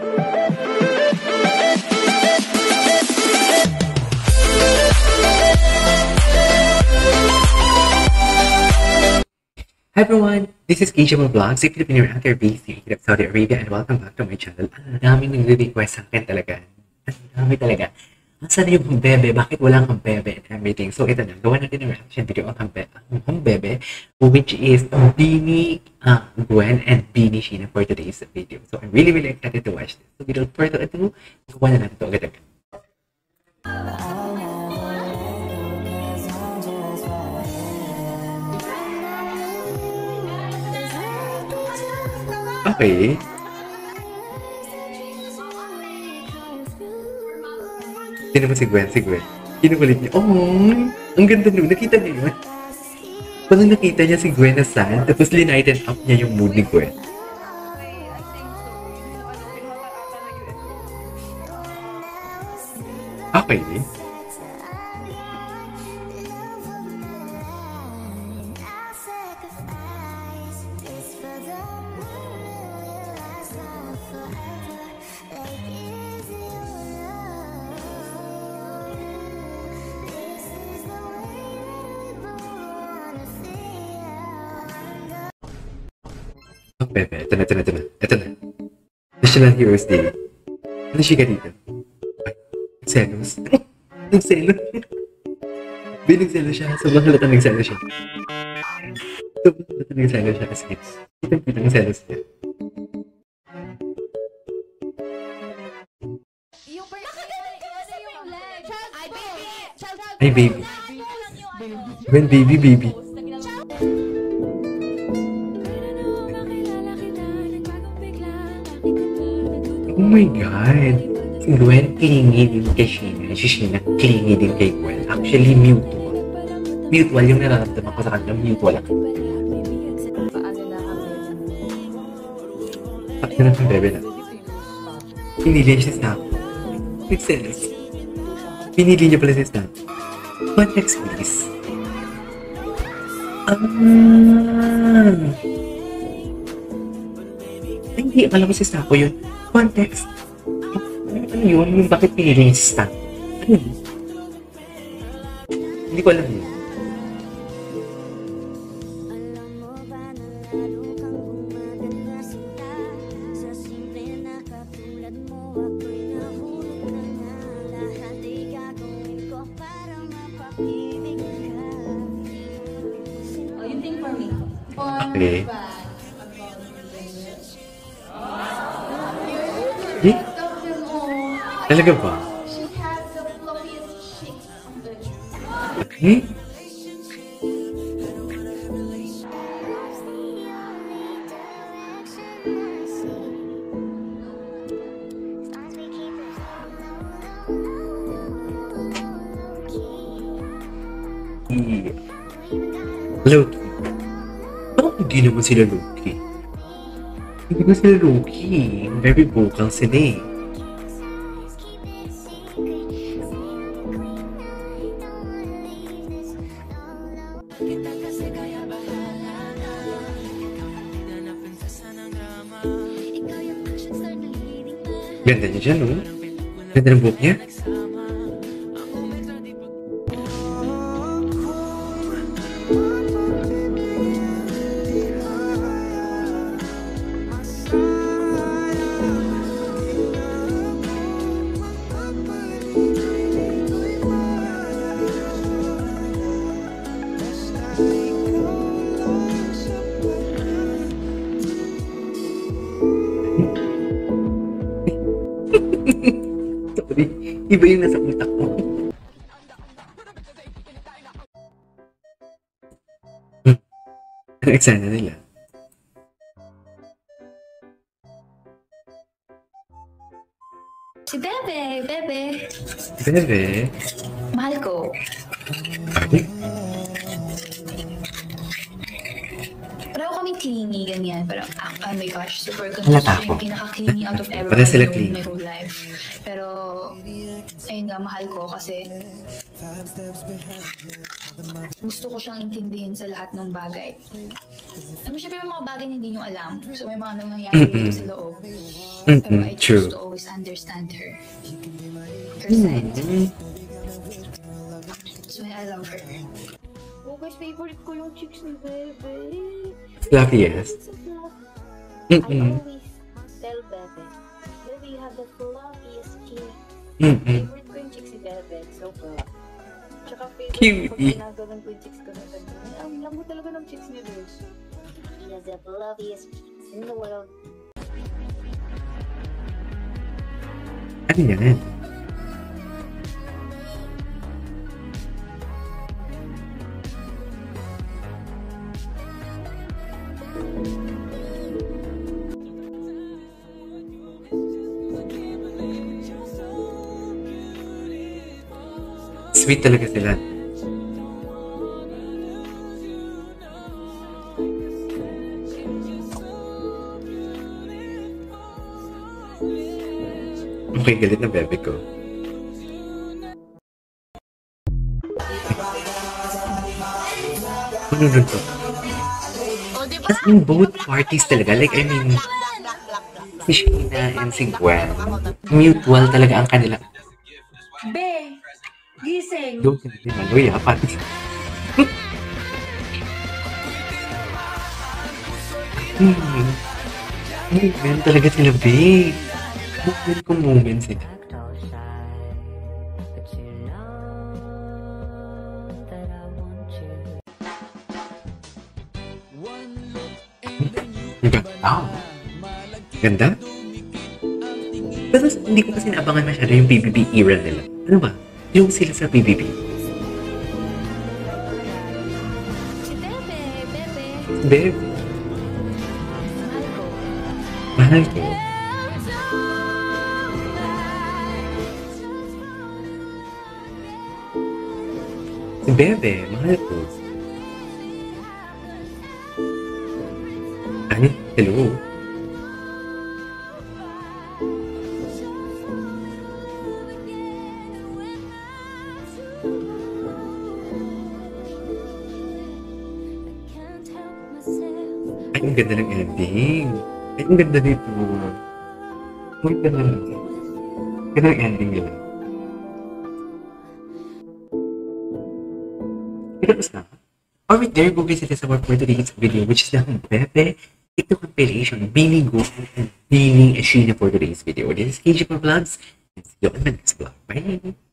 Hi everyone, this is Keisha Vlogs, a Filipino reactor based here in Saudi Arabia, and welcome back to my channel. Ang daming nagre-request sa akin talaga. Ang dami talaga. Saan yung Hambebe? Bakit walang Hambebe and everything? So ito na, gawa natin ng reaction video ang Hambebe, which is Beanie Gwen and Beanie Sheena for today's video. So I'm really excited to watch this. So without further ado, gawa na natin ito agad-agad. Okay. Sino mo si Gwen? Si Gwen. Kinukulit niya. Oh, ang ganda nun. Nakita niyo yun? Parang nakita niya si Gwen na sad, tapos linighten up niya yung mood ni Gwen. Okay. Pepe, ito na. National Heroes Day. Ano siya dito? Ay, nagselos. Nagselos. Nagselos siya. Sobrang halata nagselos siya. As kids. Kita nagselos siya. Ay, baby. When baby. Oh my God! Si Gwen clingy din kay Sheena. Si Sheena clingy din kay Gwen. Actually, mutual. Mutual yung nararamdaman ko sa kanya. Mutual lang. Pakita na ng bebe na. Pinili niya si Snap. Nagselos. Pinili niya pala si Snap. Context, please. Ay, hindi. Akala ko si Snap ko yun. Context. Ano yun? Yung bakit pinili niya si Stan? Ano yun? Hindi ko alam yun. You think for me? Okay. Eh? Talaga ba? She has the fluffiest cheeks on the truth. Okay. Loki. Bakit hindi naman sila Loki? Hindi ko sila Loki. Very vocal sila eh. Ganda niya dyan, no? Ganda ng buhok niya. Sorry, iba yung nasa utak ko. Ang eksena nila. Si Bebe. Bebe. Mahal ko. Ay, Pareho kami clingy, ganyan. Pero, oh my gosh, super good. Halata ko. Yung pinaka-clingy out of everyone Pareho sila in clingy. my whole life. Pero, yun nga, mahal ko kasi gusto ko siyang intindihin sa lahat ng bagay. Syempre may mga bagay na hindi nyo alam. So may mga nangyayari dito sa loob. Pero I choose to always understand her. Her side. So I love her. Oh guys, favorite ko yung chicks ni Bebe. Fluffiest. I always tell Bebe, Bebe, you have the fluffiest cheek. Favorite ko yung chicks ni Bebe. So fluff. Tsaka favorite ko pag ginagalan ko yung chicks ko na ganyan. Ang lambot talaga ng chicks ni Bebe. He has the fluffiest cheeks in the world. Ano yan? Sweet talaga sila. Okay, galit na bebe ko. Ano nun to? As in both parties talaga. Like, I mean, si Sheena and si Gwen, mutual talaga ang kanila. Be! Gising! Don't hindi man. Uy, apat. Moment talaga sila, babe. Moment sila. Diba? Wow. Ganda. Pero hindi ko kasi naabangan masyado yung PBB era nila. Ano ba? Yung sila sa PBB. Si Bebe! Bebe! Babe, Mahal ko. mahal ko. Si Bebe, mahal ko. Ay, hello. Ay, ang ganda ng ending. Ay, ang ganda nito. Ang ganda ng ganda ng ending nila. Tapos na. Alright, there go guys. It is our for today's video, which is the Bebe TikTok compilation. Billy Go and Billy Sheena for today's video. This is KJ Vlogs. And see you on my next vlog. Bye!